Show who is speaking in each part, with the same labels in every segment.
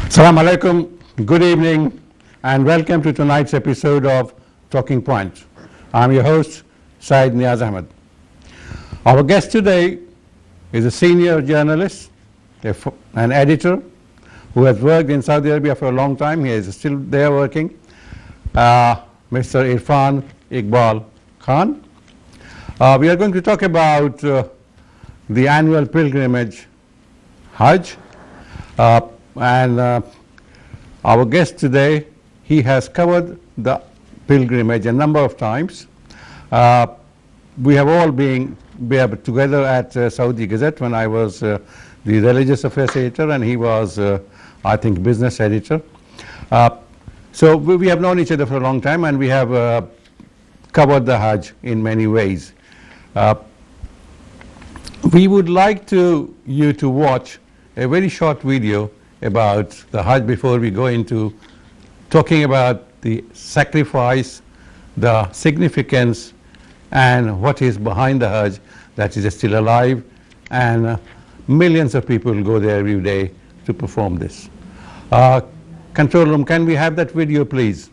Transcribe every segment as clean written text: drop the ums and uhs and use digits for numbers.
Speaker 1: Assalamu alaikum, good evening, and welcome to tonight's episode of Talking Points. I'm your host, Syed Niaz Ahmed. Our guest today is a senior journalist, an editor who has worked in Saudi Arabia for a long time. He is still there working, Mr. Irfan Iqbal Khan. We are going to talk about the annual pilgrimage Hajj. And our guest today, he has covered the pilgrimage a number of times. We have all been together at Saudi Gazette when I was the religious affairs editor and he was, I think, business editor. So we have known each other for a long time and we have covered the Hajj in many ways. We would like you to watch a very short video about the Hajj before we go into talking about the sacrifice, the significance, and what is behind the Hajj that is still alive, and millions of people go there every day to perform this. Control room, can we have that video, please?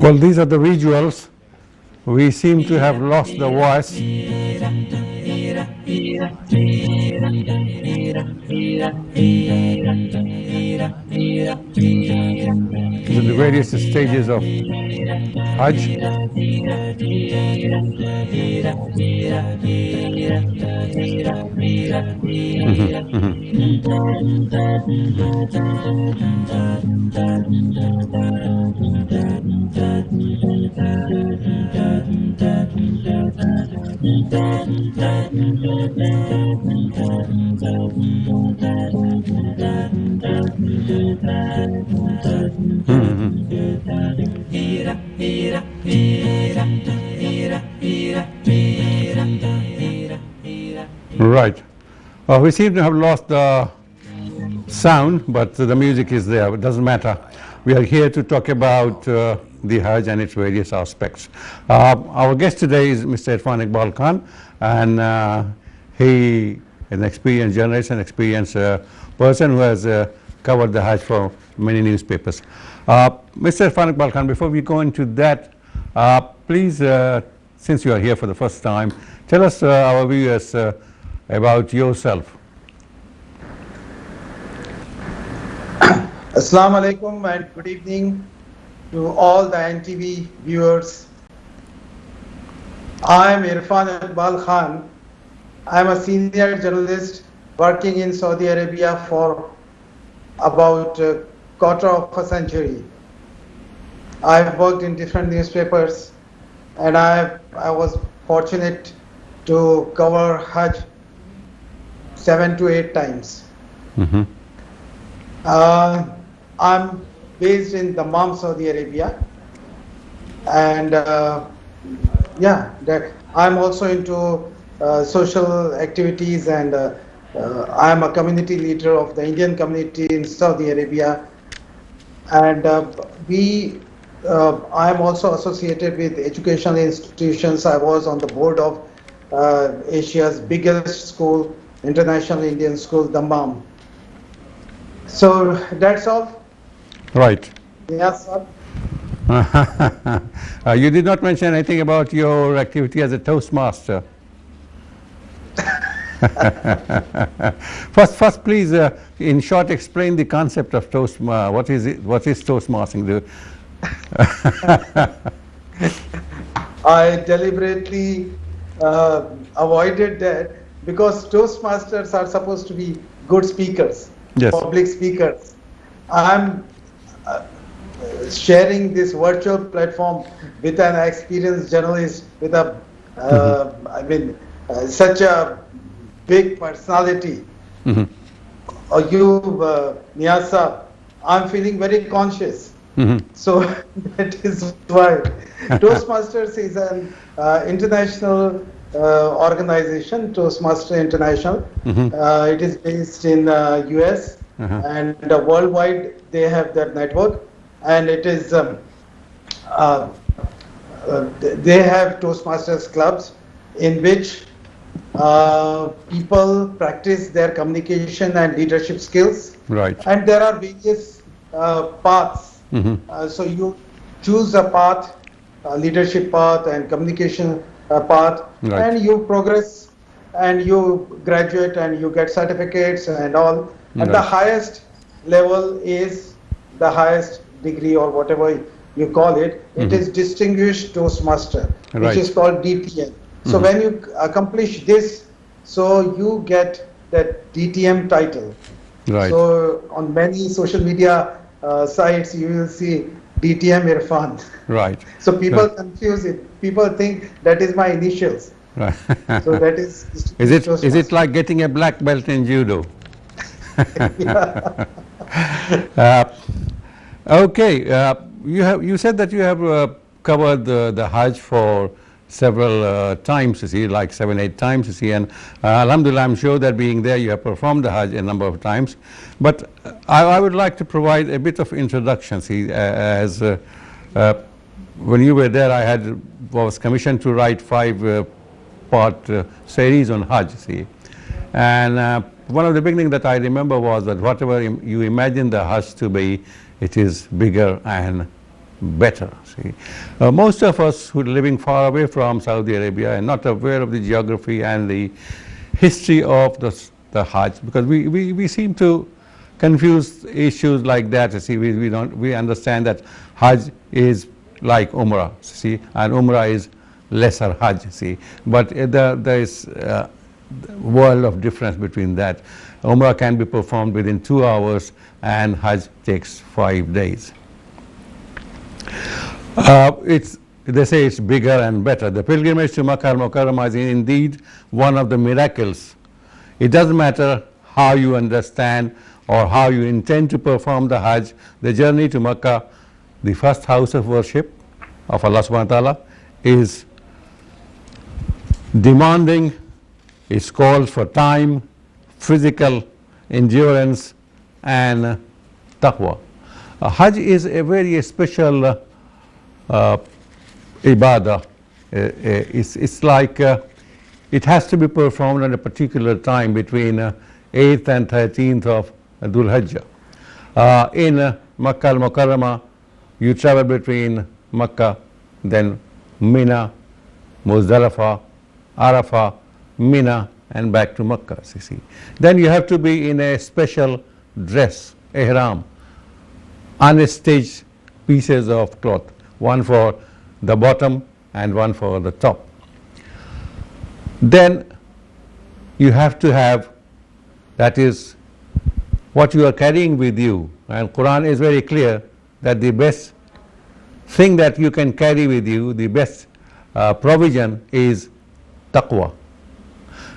Speaker 1: Well, these are the visuals. We seem to have lost the voice. These are the various stages of Hajj. Right. We seem to have lost the sound, but the music is there. It doesn't matter. We are here to talk about the Hajj and its various aspects. Our guest today is Mr. Irfan Iqbal Khan, and he is an experienced journalist, an experienced person who has covered the Hajj for many newspapers. Mr. Irfan Iqbal Khan, before we go into that, please, since you are here for the first time, tell us, our viewers, about yourself.
Speaker 2: Assalamu alaikum and good evening to all the NTV viewers. I am Irfan Iqbal Khan. I am a senior journalist working in Saudi Arabia for about a quarter of a century. I have worked in different newspapers and I was fortunate to cover Hajj 7 to 8 times. I'm based in Dammam, Saudi Arabia, and I'm also into social activities, and I'm a community leader of the Indian community in Saudi Arabia, And I am also associated with educational institutions. I was on the board of Asia's biggest school, International Indian School, Dammam. So that's all.
Speaker 1: Right.
Speaker 2: Yes, sir.
Speaker 1: You did not mention anything about your activity as a Toastmaster. First, please, in short, explain the concept of what is it? What is Toastmastering?
Speaker 2: I deliberately avoided that because Toastmasters are supposed to be good speakers,
Speaker 1: Yes.
Speaker 2: public speakers. I'm sharing this virtual platform with an experienced journalist with a, such a big personality.
Speaker 1: Mhm.
Speaker 2: Niyaz Saab, I'm feeling very conscious.
Speaker 1: Mhm.
Speaker 2: So that is why Toastmasters is an international organization, Toastmaster International. It is based in US and worldwide they have their network, and it is they have Toastmasters clubs in which people practice their communication and leadership skills.
Speaker 1: Right.
Speaker 2: And there are various paths. So you choose a path, leadership path and communication path,
Speaker 1: Right.
Speaker 2: and you progress and you graduate and you get certificates and all. And the
Speaker 1: Right.
Speaker 2: highest level is the highest degree or whatever you call it. It is Distinguished Toastmaster,
Speaker 1: Right.
Speaker 2: which is called DTM. So when you accomplish this, so you get that DTM title.
Speaker 1: Right.
Speaker 2: So on many social media sites, you will see DTM Irfan.
Speaker 1: Right.
Speaker 2: So people confuse it. People think that is my initials.
Speaker 1: Right.
Speaker 2: So that is.
Speaker 1: Is it like getting a black belt in judo? Okay. You said that you have covered the Hajj for several times, you see, like 7-8 times, you see, and alhamdulillah, I'm sure that being there you have performed the Hajj a number of times. But I would like to provide a bit of introduction, see, as when you were there, was commissioned to write 5-part series on Hajj, see. And one of the beginning that I remember was that whatever you imagine the Hajj to be, it is bigger and better. See, most of us who are living far away from Saudi Arabia and not aware of the geography and the history of the Hajj, because we seem to confuse issues like that. See, we understand that Hajj is like Umrah, see, and Umrah is lesser Hajj, see, but there is a world of difference between that. Umrah can be performed within 2 hours and Hajj takes 5 days. They say it's bigger and better. The pilgrimage to Makkah al-Mukarramah is indeed one of the miracles. It doesn't matter how you understand or how you intend to perform the Hajj. The journey to Makkah, the first house of worship of Allah subhanahu wa ta'ala, is demanding. It calls for time, physical endurance and taqwa. Hajj is a very special ibadah. It's like it has to be performed at a particular time between 8th and 13th of Dhul Hijjah. In Makkah al-Mukarramah, you travel between Makkah, then Mina, Muzdalifah, Arafah, Mina, and back to Makkah, you see. Then you have to be in a special dress, ihram, unstaged pieces of cloth, one for the bottom and one for the top. Then you have to have, that is what you are carrying with you, and Quran is very clear that the best thing that you can carry with you, the best provision is taqwa.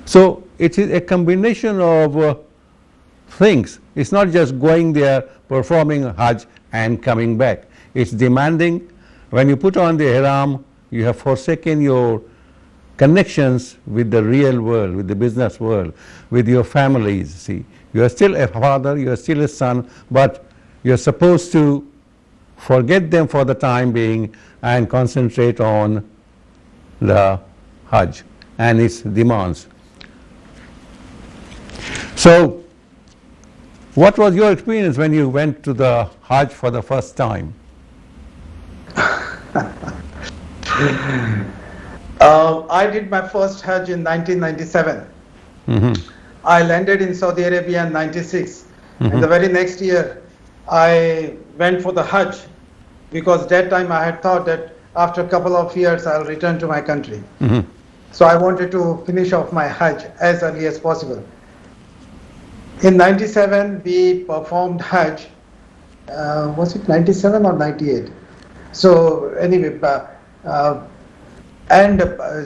Speaker 1: So it is a combination of things. It's not just going there, performing Hajj and coming back. It's demanding. When you put on the ihram, you have forsaken your connections with the real world, with the business world, with your families. See, you are still a father, you are still a son, but you are supposed to forget them for the time being and concentrate on the Hajj and its demands. So, what was your experience when you went to the Hajj for the first time?
Speaker 2: I did my first Hajj in 1997.
Speaker 1: Mm-hmm.
Speaker 2: I landed in Saudi Arabia in 96.
Speaker 1: Mm-hmm.
Speaker 2: And the very next year, I went for the Hajj because that time I had thought that after a couple of years, I'll return to my country.
Speaker 1: Mm-hmm.
Speaker 2: So I wanted to finish off my Hajj as early as possible. In 97, we performed Hajj. Was it 97 or 98? So anyway,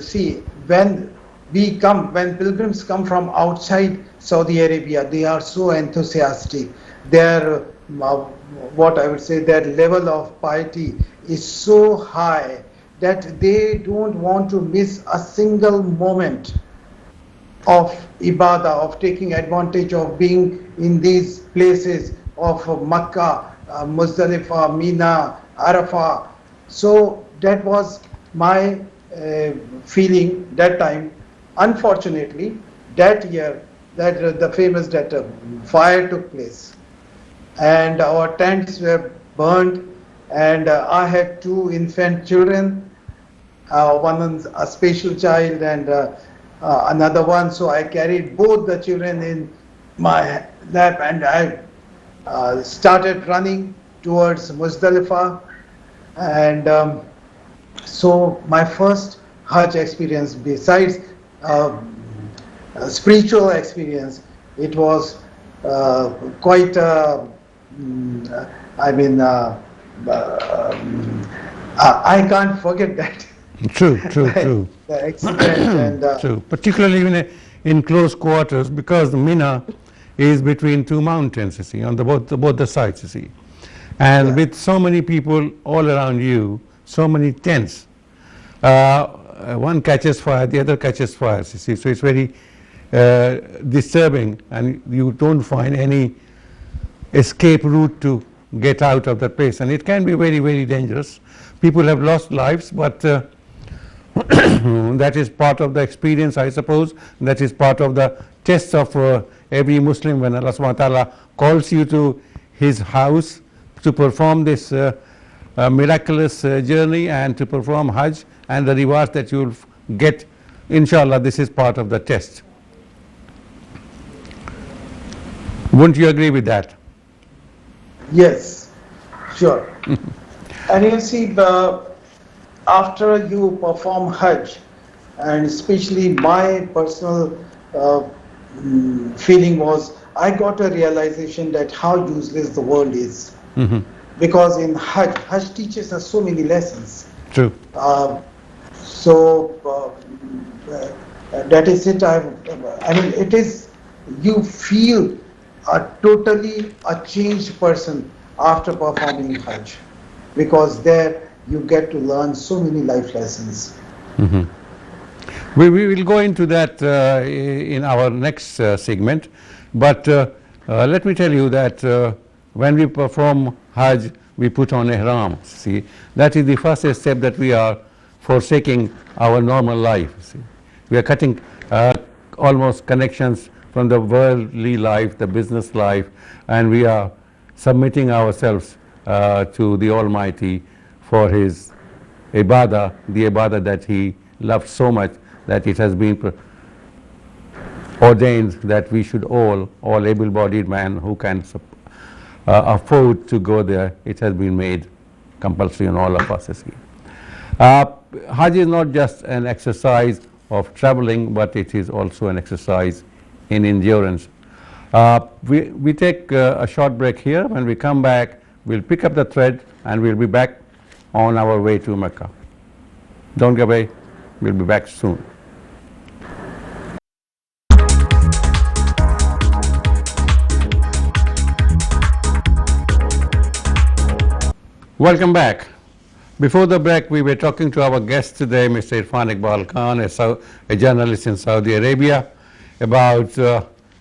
Speaker 2: see, when pilgrims come from outside Saudi Arabia, they are so enthusiastic. Their, what I would say, their level of piety is so high that they don't want to miss a single moment of ibadah, of taking advantage of being in these places of Makkah, Muzdalifah, Mina, Arafah. So that was my feeling that time. Unfortunately, that year, the famous fire took place, and our tents were burned, and I had 2 infant children, one a special child and another one. So I carried both the children in my lap, and I started running towards Muzdalifah. And so my first Hajj experience, besides spiritual experience, it was quite, I can't forget that.
Speaker 1: True, true, true.
Speaker 2: The experience and
Speaker 1: True, particularly in close quarters, because Mina is between 2 mountains, you see, on both the sides, you see. And with so many people all around you, so many tents, one catches fire, the other catches fire, you see. So it's very disturbing, and you don't find any escape route to get out of that place. And it can be very, very dangerous. People have lost lives, but that is part of the experience, I suppose. That is part of the test of every Muslim when Allah subhanahu wa ta'ala calls you to his house to perform this miraculous journey and to perform Hajj, and the rewards that you will get. Inshallah, this is part of the test. Wouldn't you agree with that?
Speaker 2: Yes, sure. And you see, after you perform Hajj, and especially my personal feeling was, I got a realization that how useless the world is.
Speaker 1: Mm-hmm.
Speaker 2: Because in Hajj teaches us so many lessons.
Speaker 1: True.
Speaker 2: That is it. I mean, it is, you feel totally a changed person after performing Hajj, because there you get to learn so many life lessons.
Speaker 1: Mm-hmm. We will go into that in our next segment, but let me tell you that when we perform Hajj, we put on ihram. See, that is the first step, that we are forsaking our normal life. See, we are cutting almost connections from the worldly life, the business life, and we are submitting ourselves to the Almighty for His ibadah, the ibadah that He loved so much that it has been ordained that we should all able-bodied man who can afford to go there, it has been made compulsory on all of us. Hajj is not just an exercise of traveling, but it is also an exercise in endurance. We take a short break here. When we come back, we'll pick up the thread and we'll be back on our way to Mecca. Don't go away, we'll be back soon. Welcome back. Before the break, we were talking to our guest today, Mr. Irfan Iqbal Khan, a journalist in Saudi Arabia, about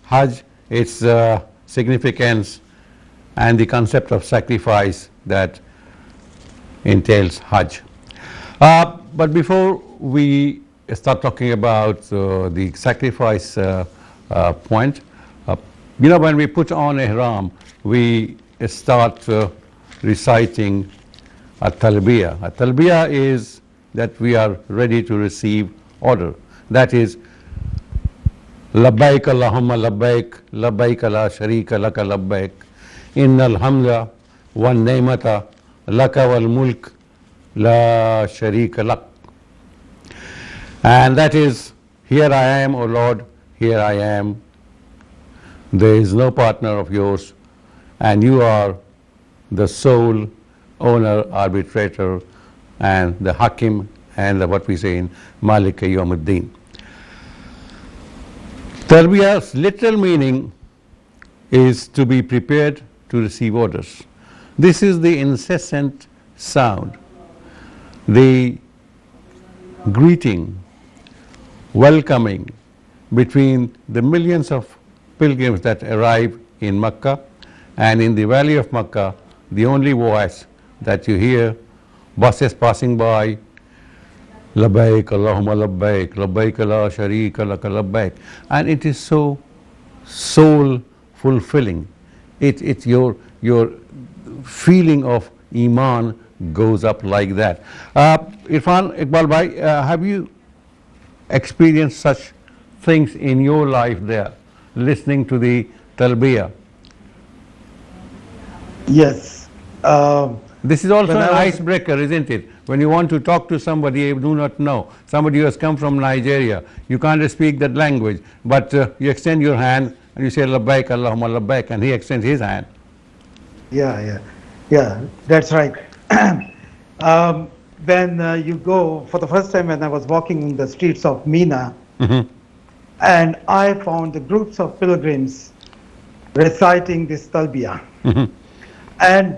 Speaker 1: Hajj, its significance, and the concept of sacrifice that entails Hajj. But before we start talking about the sacrifice point, when we put on ihram, we start reciting a talbiyah. A talbiyah is that we are ready to receive order. That is, labbaik Allahumma labbaik, labbaik la sharika laka labbaik, innal hamda wan ni'mata laka wal mulk la sharika lak. And that is, here I am, O Lord, here I am. There is no partner of yours, and you are the sole owner, arbitrator, and the hakim, and what we say in Malik Yawmuddin. Talbiyah's literal meaning is to be prepared to receive orders. This is the incessant sound, the greeting, welcoming between the millions of pilgrims that arrive in Makkah, and in the valley of Makkah, the only voice that you hear, buses passing by, labbaik Allahumma labbaik, labbaik la sharika laka labbaik, and it is so soul fulfilling. It's your feeling of iman goes up like that. Irfan Iqbal Bhai, have you experienced such things in your life there, listening to the talbiyah?
Speaker 2: Yes.
Speaker 1: This is also
Speaker 2: When
Speaker 1: an
Speaker 2: I was-
Speaker 1: icebreaker, isn't it? When you want to talk to somebody you do not know, somebody who has come from Nigeria, you can't speak that language, but you extend your hand and you say labbaik Allahumma labbaik, and he extends his hand.
Speaker 2: Yeah, that's right. When you go, for the first time when I was walking in the streets of Mina, and I found the groups of pilgrims reciting this talbiyah. And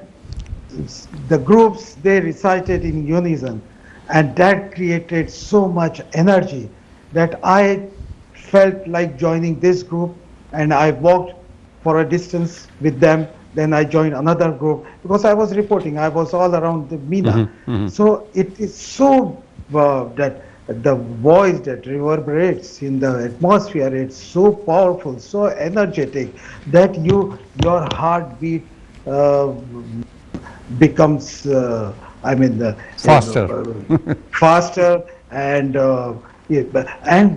Speaker 2: the groups, they recited in unison, and that created so much energy that I felt like joining this group, and I walked for a distance with them. Then I joined another group because I was reporting. I was all around the Mina. So it is so that the voice that reverberates in the atmosphere, it's so powerful, so energetic that your heartbeat becomes, faster, and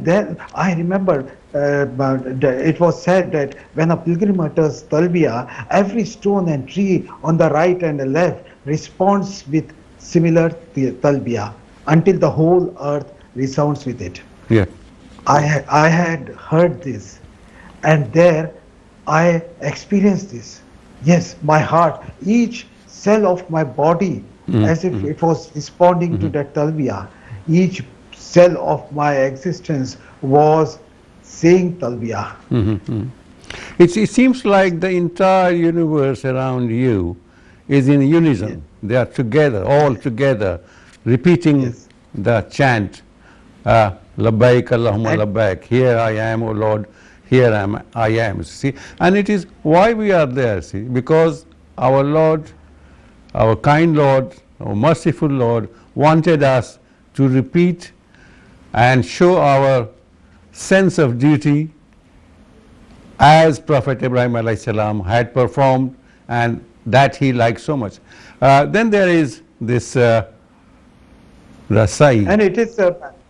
Speaker 2: then I remember it was said that when a pilgrim utters talbiyah, every stone and tree on the right and the left responds with similar talbiyah until the whole earth resounds with it.
Speaker 1: Yeah.
Speaker 2: I had heard this, and there I experienced this. Yes, my heart, each cell of my body, as if it was responding to that talbiyah. Each cell of my existence was saying talbiyah.
Speaker 1: It seems like the entire universe around you is in unison. They are together, all together, repeating
Speaker 2: Yes.
Speaker 1: the chant, labbaik Allahumma labbaik, here I am, O Lord, here I am. See, and it is why we are there, see, because our Lord, our kind Lord, our merciful Lord wanted us to repeat and show our sense of duty as Prophet Ibrahim alayhi salam had performed, and that he liked so much. Then there is this Rasai.
Speaker 2: And it is,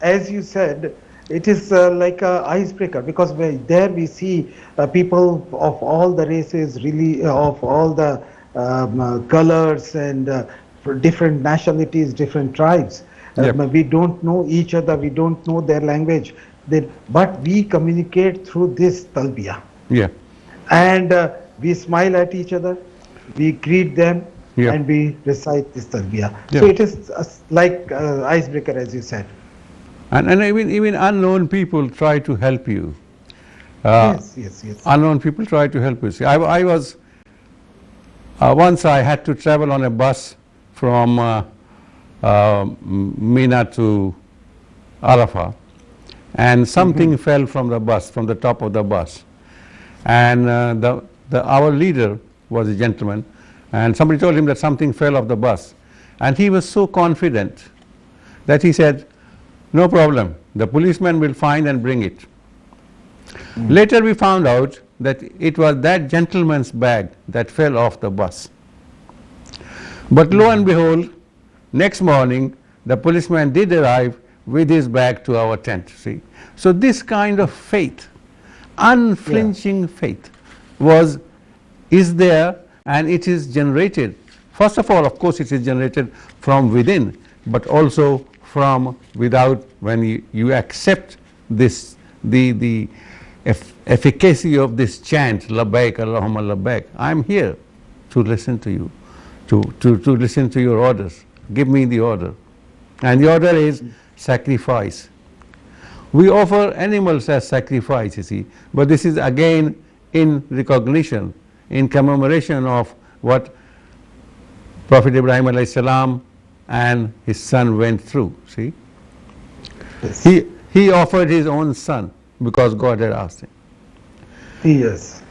Speaker 2: as you said, it is like an icebreaker, because there we see people of all the races, really of all the colors and different nationalities, different tribes.
Speaker 1: Yep.
Speaker 2: We don't know each other, we don't know their language, but we communicate through this talbiyah.
Speaker 1: Yeah.
Speaker 2: And we smile at each other, we greet them,
Speaker 1: Yeah.
Speaker 2: and we recite this talbiyah.
Speaker 1: Yeah.
Speaker 2: So it is like icebreaker, as you said.
Speaker 1: And even unknown people try to help you.
Speaker 2: Yes.
Speaker 1: Unknown people try to help you. See, I was, once I had to travel on a bus from Mina to Arafah, and something fell from the bus, from the top of the bus. And our leader was a gentleman, and somebody told him that something fell off the bus. And he was so confident that he said, no problem, the policeman will find and bring it. Later we found out that it was that gentleman's bag that fell off the bus. But lo and behold, next morning the policeman did arrive with his bag to our tent, see. So this kind of faith, unflinching faith, is there, and it is generated. First of all, of course, it is generated from within, but also from without. When you accept this, the efficacy of this chant, Labbaik Allahumma Labbaik, I am here to listen to you, to listen to your orders. Give me the order. And the order is sacrifice. We offer animals as sacrifice, you see, but this is again in recognition, in commemoration of what Prophet Ibrahim alayhi salam and his son went through, see.
Speaker 2: Yes.
Speaker 1: He offered his own son because God had asked him.
Speaker 2: Yes.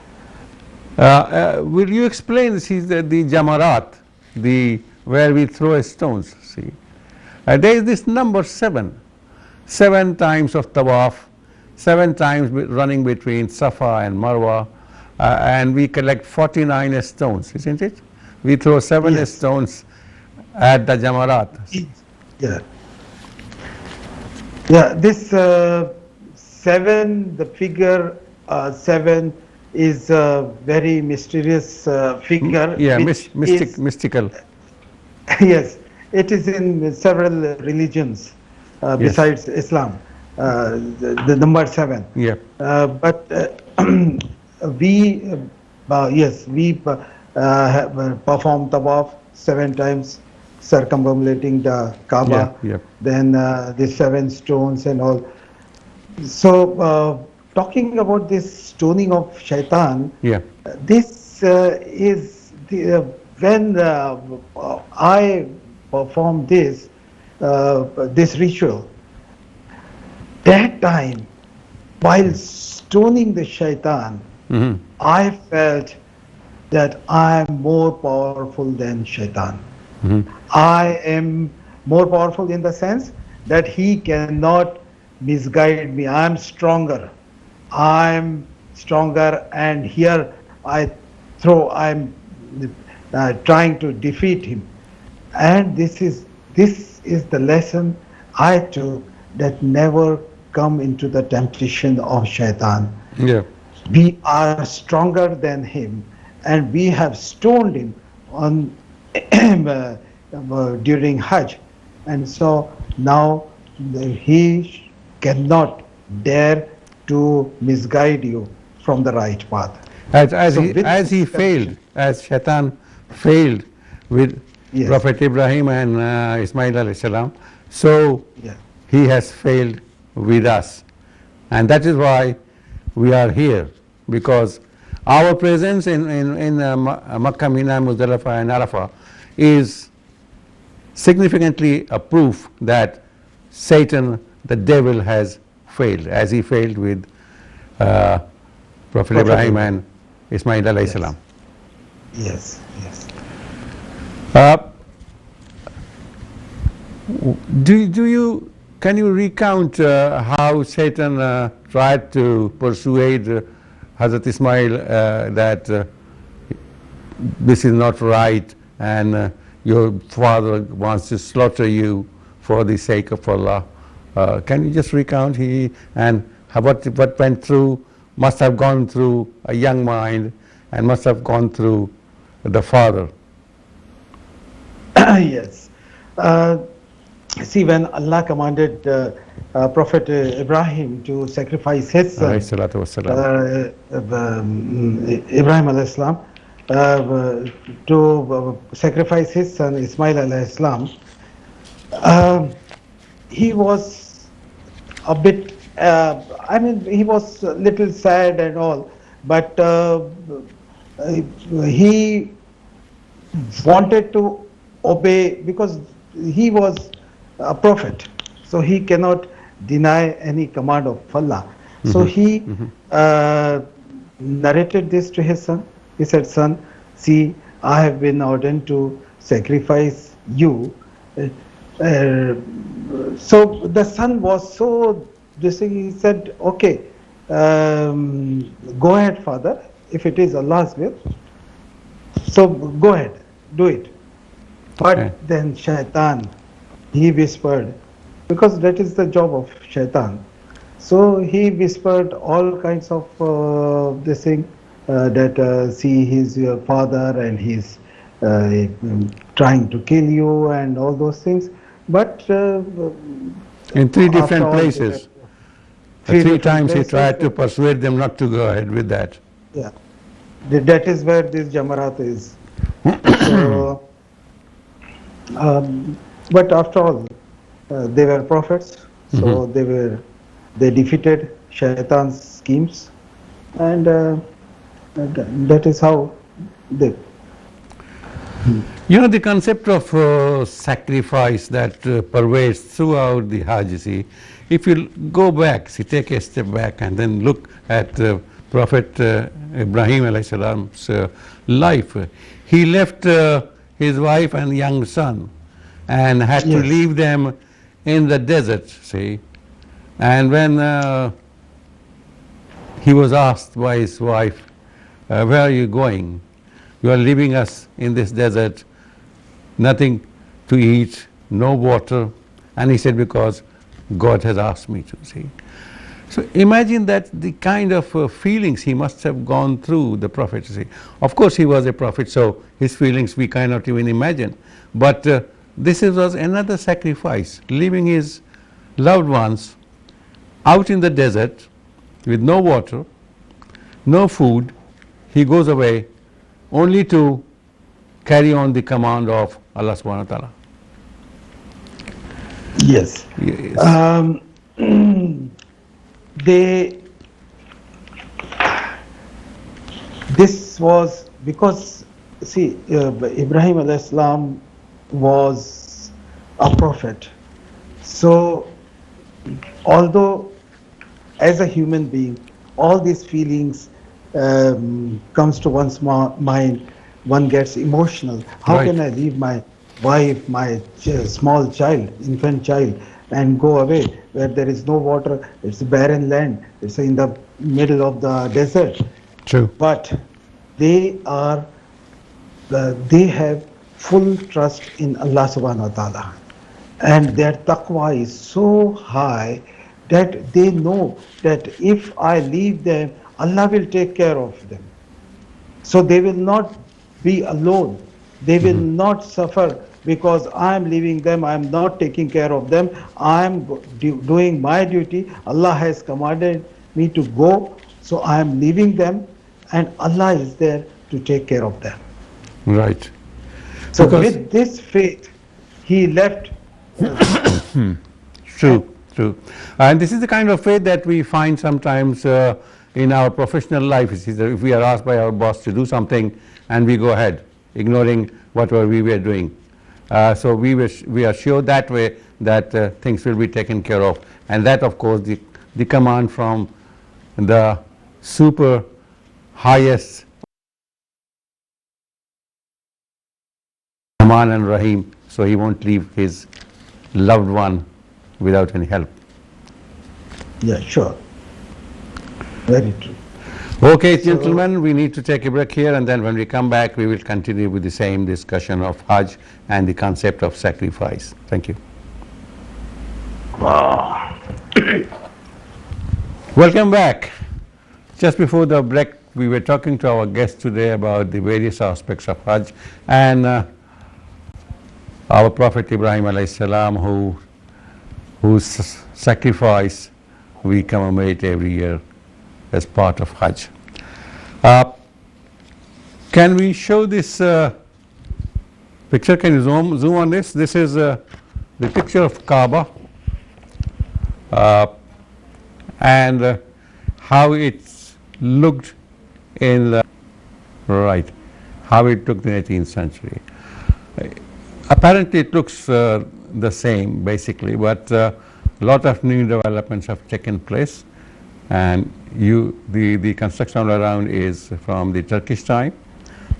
Speaker 1: Will you explain this? Is the jamarat, where we throw stones, see. There is this number 7 times of tawaf, 7 times running between Safa and Marwa, and we collect 49 stones, isn't it? We throw 7
Speaker 2: Yes.
Speaker 1: stones at the jamarat.
Speaker 2: Yeah. Yeah, this 7, the figure 7 is a very mysterious figure.
Speaker 1: Yeah,
Speaker 2: which is-
Speaker 1: mystical.
Speaker 2: Yes, it is in several religions besides Islam, the number 7.
Speaker 1: Yeah.
Speaker 2: But we, yes, we have perform tawaf 7 times, circumambulating the Kaaba.
Speaker 1: Yeah, yeah.
Speaker 2: Then the 7 stones and all. So, talking about this stoning of shaitan,
Speaker 1: Yeah.
Speaker 2: this is the, when I perform this ritual, that time, while stoning the shaitan,
Speaker 1: Mhm.
Speaker 2: I felt that I am more powerful than shaitan.
Speaker 1: Mhm.
Speaker 2: I am more powerful in the sense that he cannot misguide me. I am stronger. I am stronger, and here I am trying to defeat him. And this is the lesson I took, that never come into the temptation of shaitan.
Speaker 1: Yeah.
Speaker 2: We are stronger than him, and we have stoned him on during Hajj, and so now he cannot dare to misguide you from the right path.
Speaker 1: As
Speaker 2: So
Speaker 1: he
Speaker 2: with
Speaker 1: failed,
Speaker 2: condition-
Speaker 1: as Shaitan failed with
Speaker 2: Yes.
Speaker 1: Prophet Ibrahim and Ismail alayhi salam, so
Speaker 2: Yeah.
Speaker 1: he has failed with us. And that is why we are here, because our presence in Makkah, Mina, Muzdalifah and Arafah is significantly a proof that Satan, the devil, has failed, as he failed with Prophet Ibrahim and Ismail alayhi
Speaker 2: Yes.
Speaker 1: salam.
Speaker 2: Yes. Yes.
Speaker 1: Can you recount how Satan tried to persuade Hazrat Ismail that this is not right, and your father wants to slaughter you for the sake of Allah? Can you just recount what went through, must have gone through a young mind, and must have gone through the father?
Speaker 2: Yes. See, when Allah commanded Prophet Ibrahim to sacrifice his son,
Speaker 1: Alayhi salatu wassalam.
Speaker 2: Ibrahim alayhi salam, to sacrifice his son Ismail alayhi salam, he was a bit, he was a little sad and all, but he wanted to obey, because he was a prophet, so he cannot deny any command of Allah. So he narrated this to his son. He said, "Son, see, I have been ordained to sacrifice you. Uh, so the son was so, this he said, okay, go ahead, father, if it is Allah's will. So go ahead, do it. But
Speaker 1: Okay.
Speaker 2: then shaitan, he whispered, because that is the job of shaitan. So he whispered all kinds of this thing, that see his father and he's trying to kill you and all those things. But
Speaker 1: In three
Speaker 2: after
Speaker 1: different
Speaker 2: all,
Speaker 1: places.
Speaker 2: three
Speaker 1: Three
Speaker 2: different
Speaker 1: times he
Speaker 2: places,
Speaker 1: tried to persuade them not to go ahead with that.
Speaker 2: yeah, that is where this Jamarat is. So, but after all, they were prophets, so they defeated Shaitan's schemes, and that is how they.
Speaker 1: You know, the concept of sacrifice that pervades throughout the Hajj, you see, if you go back, see, take a step back and then look at Prophet Ibrahim alayhi salam's life. He left his wife and young son and had to
Speaker 2: Yes.
Speaker 1: leave them in the desert, see. And when he was asked by his wife, where are you going? You are leaving us in this desert, nothing to eat, no water. And he said, because God has asked me to, see. So imagine that the kind of feelings he must have gone through, the prophet, see. Of course he was a prophet, so his feelings we cannot even imagine. But this was another sacrifice, leaving his loved ones out in the desert with no water, no food. He goes away only to carry on the command of Allah subhanahu wa ta'ala.
Speaker 2: Yes.
Speaker 1: Yes.
Speaker 2: They. This was because, see, Ibrahim alayhi salam was a prophet. So, although as a human being, all these feelings comes to one's mind, one gets emotional. How
Speaker 1: Right.
Speaker 2: can I leave my wife, my small child, infant child, and go away where there is no water, it's a barren land, it's in the middle of the desert.
Speaker 1: True.
Speaker 2: But they are, they have full trust in Allah subhanahu wa ta'ala. And their taqwa is so high that they know that if I leave them, Allah will take care of them. So they will not be alone. They will not suffer because I am leaving them, I am not taking care of them, I am doing my duty. Allah has commanded me to go, so I am leaving them, and Allah is there to take care of them.
Speaker 1: Right.
Speaker 2: So
Speaker 1: Because-
Speaker 2: with this faith, he left.
Speaker 1: True, true. And this is the kind of faith that we find sometimes in our professional life. You see, that if we are asked by our boss to do something and we go ahead, ignoring whatever we were doing. So we are sure that way that things will be taken care of. And that, of course, the command from the super highest Rahman and Rahim, so he won't leave his loved one without any help.
Speaker 2: Yeah, sure. Very true.
Speaker 1: Okay, gentlemen, we need to take a break here, and then when we come back, we will continue with the same discussion of Hajj and the concept of sacrifice. Thank you. Welcome back. Just before the break, we were talking to our guest today about the various aspects of Hajj, and our Prophet Ibrahim alayhi salam, whose sacrifice we commemorate every year as part of Hajj. Can we show this picture? Can you zoom on this? This is the picture of Kaaba and how it looked in the how it looked in the 18th century. Apparently it looks the same basically, but a lot of new developments have taken place, and the construction all around is from the Turkish time.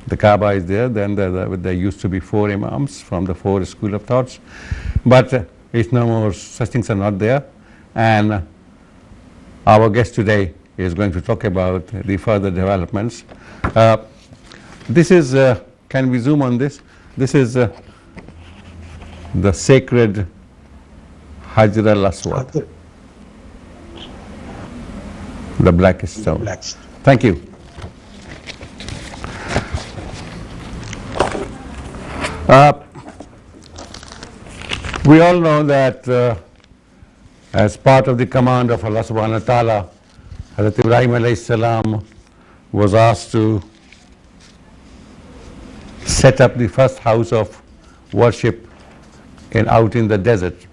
Speaker 1: The Kaaba is there. Then there used to be 4 imams from the 4 school of thoughts, but it's no more. Such things are not there. And our guest today is going to talk about the further developments. This is, can we zoom on this? This is the sacred Hajar al-Aswad, the black stone. Thank you. We all know that as part of the command of Allah subhanahu wa ta'ala, Hazrat Ibrahim alayhi salam was asked to set up the first house of worship out in the desert.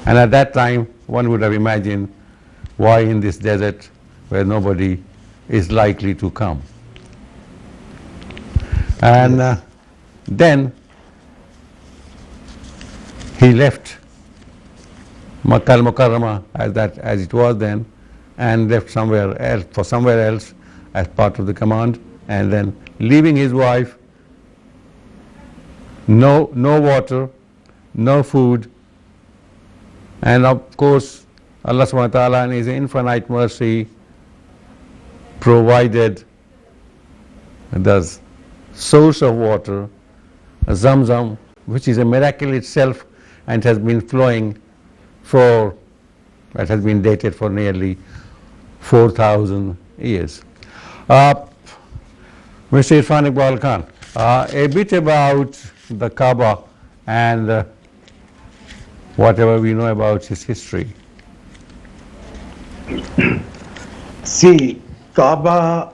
Speaker 1: And at that time, one would have imagined, why in this desert where nobody is likely to come? And then he left Makkah al-Mukarramah as it was then, and left somewhere else as part of the command, and then leaving his wife, no water, no food, and of course Allah subhanahu wa ta'ala in His infinite mercy provided the source of water, Zamzam, which is a miracle itself, and has been flowing that has been dated for nearly 4,000 years. Mr. Irfan Iqbal Khan, a bit about the Kaaba and whatever we know about its history.
Speaker 3: See, Kaaba,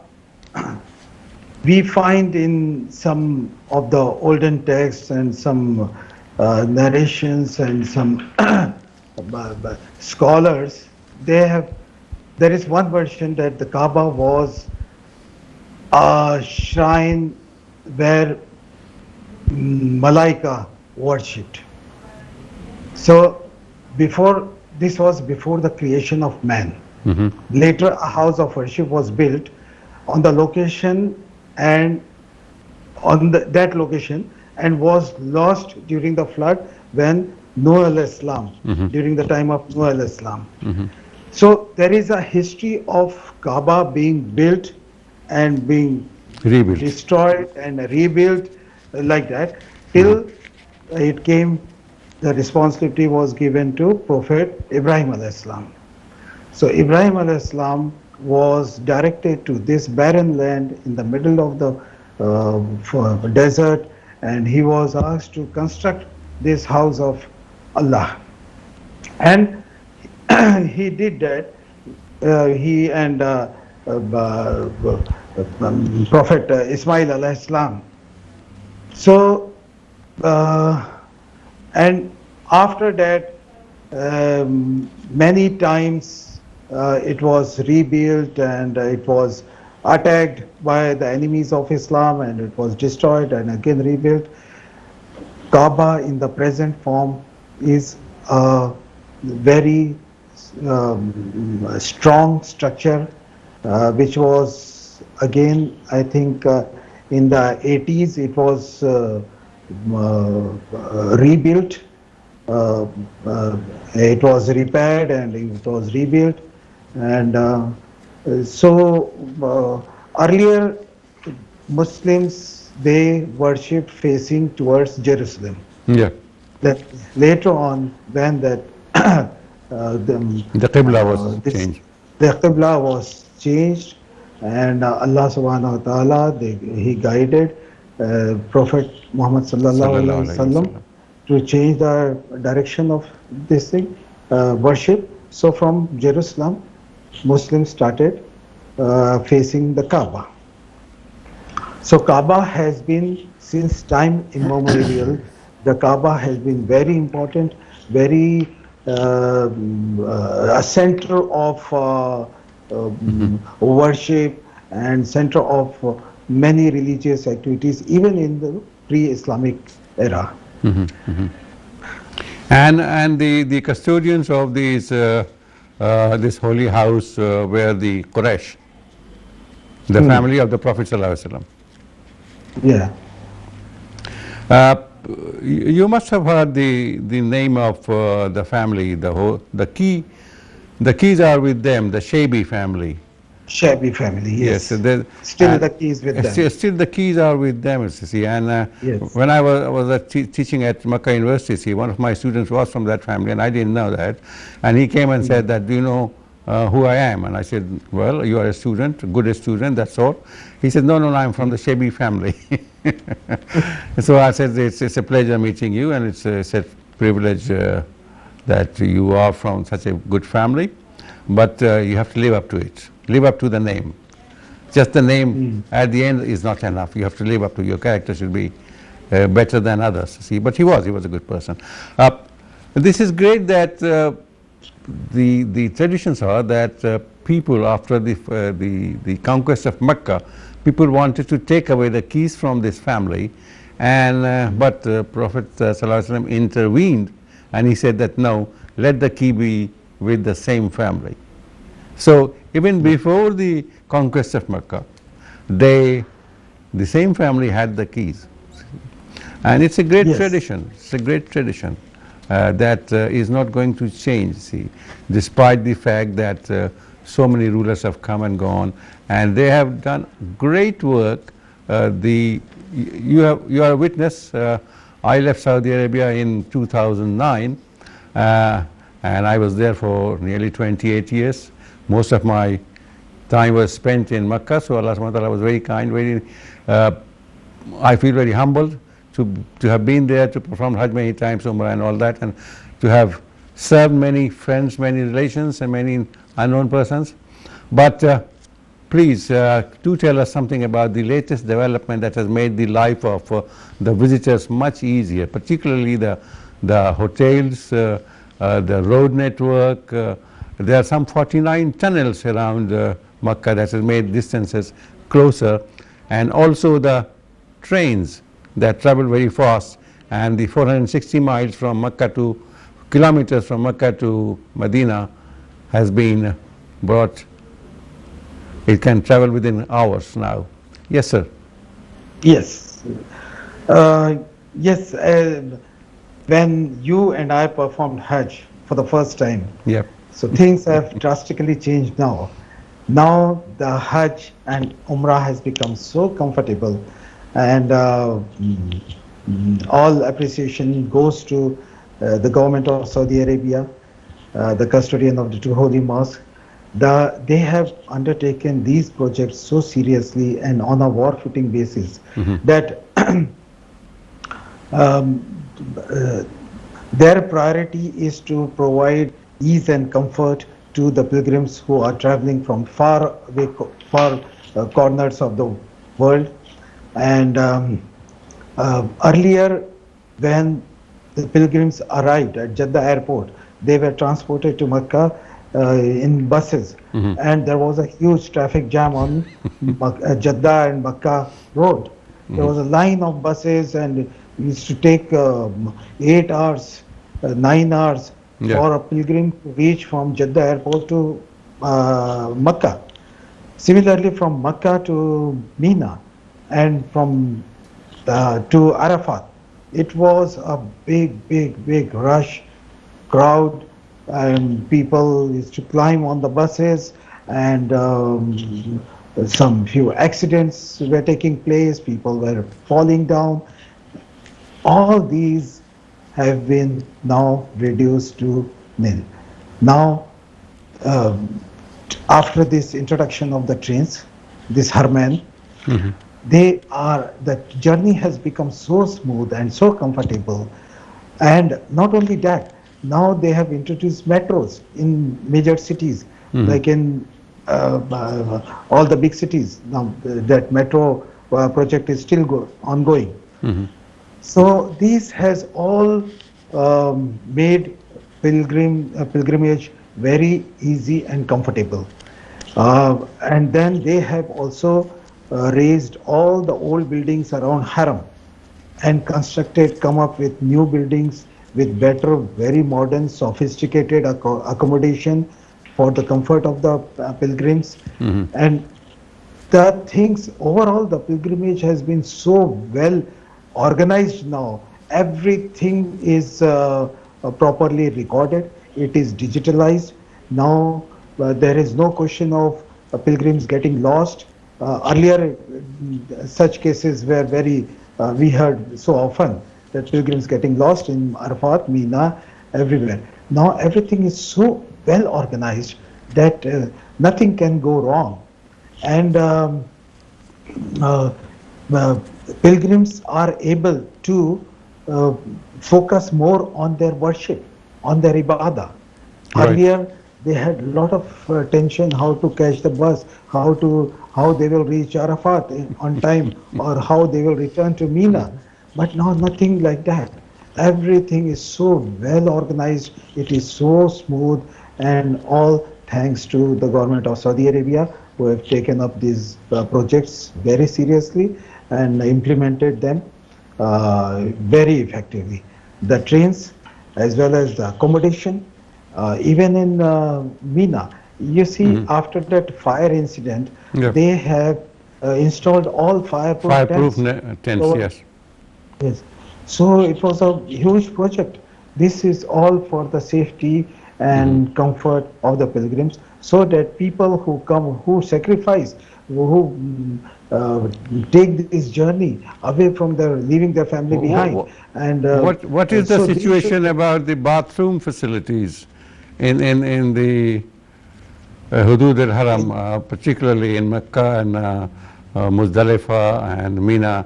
Speaker 3: we find in some of the olden texts and some narrations and some scholars, there is one version that the Kaaba was a shrine where Malaika worshipped. So this was before the creation of man.
Speaker 1: Mm-hmm.
Speaker 3: Later a house of worship was built on the location and on that location, and was lost during the flood when Noah al-Islam,
Speaker 1: mm-hmm.
Speaker 3: during the time of Noah al-Islam.
Speaker 1: Mm-hmm.
Speaker 3: So there is a history of Kaaba being built and being
Speaker 1: Rebuilt.
Speaker 3: destroyed and rebuilt like that till it came, the responsibility was given to Prophet Ibrahim al-Islam. So Ibrahim al-Islam was directed to this barren land in the middle of the desert, and he was asked to construct this house of Allah. And he did that. He and Prophet Ismail alayhi salam. So, and after that, many times it was rebuilt and it was attacked by the enemies of Islam, and it was destroyed and again rebuilt. Kaaba in the present form is a very strong structure, which was again, I think in the 80s it was rebuilt, it was repaired and it was rebuilt. And so earlier Muslims, they worshipped facing towards Jerusalem.
Speaker 1: Yeah.
Speaker 3: That later on, when that
Speaker 1: The Qibla was changed.
Speaker 3: The Qibla was changed, and Allah subhanahu wa ta'ala, he guided Prophet Muhammad sallallahu alaihi wasallam to change the direction of this thing, worship. So from Jerusalem, Muslims started facing the Kaaba. So Kaaba has been, since time immemorial, the Kaaba has been very important, very a center of worship and center of many religious activities, even in the pre-Islamic era.
Speaker 1: And the custodians of these this holy house were the Quraysh, the family of the Prophet ﷺ.
Speaker 3: Yeah.
Speaker 1: Uh, you must have heard the name of the family, the keys are with them, the Shabi family.
Speaker 3: Shabby family,
Speaker 1: Yes,
Speaker 3: yes. Still
Speaker 1: and
Speaker 3: the keys with them.
Speaker 1: still the keys are with them, you see. And
Speaker 3: Yes.
Speaker 1: when I was teaching at Makkah University, see, one of my students was from that family, and I didn't know that. And he came and said that, do you know who I am? And I said, well, you are a student, a good student, that's all. He said, no, I'm from the Shabi family. So I said, it's a pleasure meeting you, and it's a privilege that you are from such a good family, but you have to live up to it, live up to the name. Just the name at the end is not enough. You have to live up to your character, should be better than others. See, but he was a good person. This is great that the traditions are that people after the conquest of Mecca, people wanted to take away the keys from this family, and but Prophet ﷺ intervened, and he said that no, let the key be with the same family. So even before the conquest of Mecca, the same family had the keys, and it's a great
Speaker 3: Yes.
Speaker 1: tradition. It's a great tradition that is not going to change. See, despite the fact that so many rulers have come and gone, and they have done great work. You are a witness. I left Saudi Arabia in 2009, and I was there for nearly 28 years. Most of my time was spent in Makkah, so Allah subhanahu wa ta'ala was very kind, I feel very humbled to have been there, to perform Hajj many times, Umrah and all that, and to have served many friends, many relations, and many unknown persons. But please do tell us something about the latest development that has made the life of the visitors much easier, particularly the hotels, the road network. There are some 49 tunnels around Makkah that has made distances closer, and also the trains that travel very fast, and the 460 miles from Makkah to kilometers from Makkah to Medina has been brought. It can travel within hours now. Yes, sir.
Speaker 3: Yes. Yes. When you and I performed Hajj for the first time,
Speaker 1: Yep.
Speaker 3: so things have drastically changed now. Now the Hajj and Umrah has become so comfortable, and all appreciation goes to the government of Saudi Arabia, the custodian of the two holy mosques. They have undertaken these projects so seriously and on a war-footing basis that their priority is to provide ease and comfort to the pilgrims who are traveling from far corners of the world. And earlier, when the pilgrims arrived at Jeddah airport, they were transported to Mecca in buses, and there was a huge traffic jam on Jeddah and Mecca road. There was a line of buses, and it used to take 8 hours, 9 hours for a pilgrim to reach from Jeddah airport to Mecca. Similarly, from Mecca to Mina and from to Arafat, it was a big rush, crowd, and people used to climb on the buses, and some few accidents were taking place, people were falling down. All these have been now reduced to nil. Now, after this introduction of the trains, this Harman, the journey has become so smooth and so comfortable. And not only that, now they have introduced metros in major cities, like in all the big cities. Now that metro project is still ongoing. So this has all made pilgrimage very easy and comfortable. And then they have also raised all the old buildings around Haram and come up with new buildings with better, very modern, sophisticated accommodation for the comfort of the pilgrims. And The things overall, the pilgrimage has been so well organized now. Everything is properly recorded. It is digitalized. Now there is no question of pilgrims getting lost. Earlier, such cases were very, we heard so often that pilgrims getting lost in Arafat, Mina, everywhere. Now everything is so well organized that nothing can go wrong. And uh, uh, pilgrims are able to uh, focus more on their worship, on their ibadah.
Speaker 1: Right.
Speaker 3: Earlier, they had a lot of tension how to catch the bus, how they will reach Arafat on time, or how they will return to Mina. But now nothing like that. Everything is so well organized. It is so smooth, and all thanks to the government of Saudi Arabia, who have taken up these projects very seriously and implemented them very effectively. The trains, as well as the accommodation, even in Mina, you see, after that fire incident,
Speaker 1: Yeah.
Speaker 3: they have installed all fireproof
Speaker 1: Fireproof
Speaker 3: tents.
Speaker 1: tents,
Speaker 3: So,
Speaker 1: yes.
Speaker 3: yes. So it was a huge project. This is all for the safety and comfort of the pilgrims, so that people who come, who sacrifice, who take this journey away from their, leaving their family behind. And
Speaker 1: What is the
Speaker 3: so these
Speaker 1: situation about the bathroom facilities in the Hudud al-Haram, particularly in Mecca and Muzdalifah and Mina?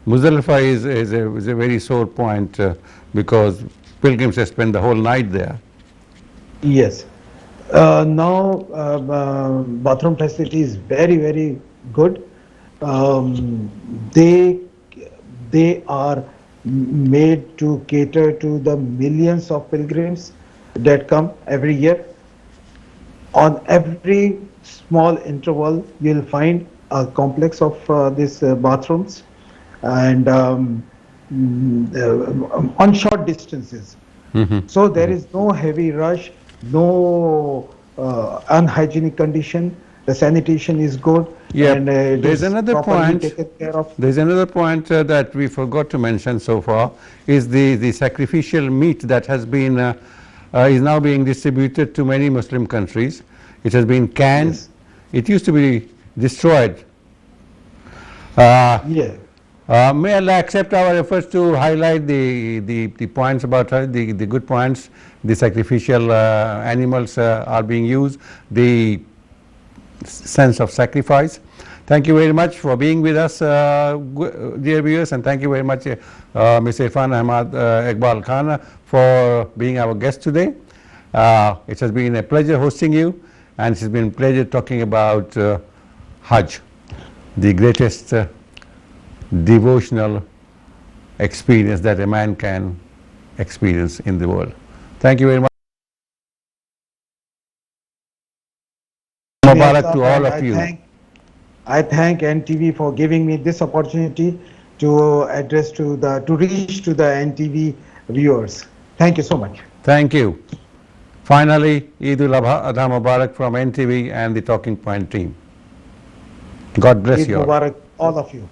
Speaker 1: Muzdalifah is a very sore point because pilgrims have spent the whole night there.
Speaker 3: Yes. Now, bathroom facility is very, very good. Um, they they are made to cater to the millions of pilgrims that come every year. On every small interval, you'll find a complex of these bathrooms, and on short distances. So there is no heavy rush, no unhygienic condition. The sanitation is good.
Speaker 1: Yeah,
Speaker 3: And it
Speaker 1: there's
Speaker 3: is
Speaker 1: another
Speaker 3: properly
Speaker 1: point.
Speaker 3: taken care of.
Speaker 1: There's another point that we forgot to mention so far is the sacrificial meat that has been is now being distributed to many Muslim countries. It has been canned.
Speaker 3: Yes.
Speaker 1: It used to be destroyed.
Speaker 3: Yeah.
Speaker 1: May Allah accept our efforts to highlight the points about the good points. The sacrificial animals are being used, the sense of sacrifice. Thank you very much for being with us, dear viewers, and thank you very much, Ms. Irfan Ahmad Iqbal Khan, for being our guest today. It has been a pleasure hosting you, and it has been a pleasure talking about Hajj, the greatest devotional experience that a man can experience in the world. Thank you very much. Mubarak to all of you.
Speaker 3: I thank NTV for giving me this opportunity to reach to the NTV viewers. Thank you so much.
Speaker 1: Thank you. Finally, Eid al-Adha Mubarak from NTV and the Talking Point team. God bless
Speaker 3: Eid
Speaker 1: you all.
Speaker 3: Mubarak, all of you.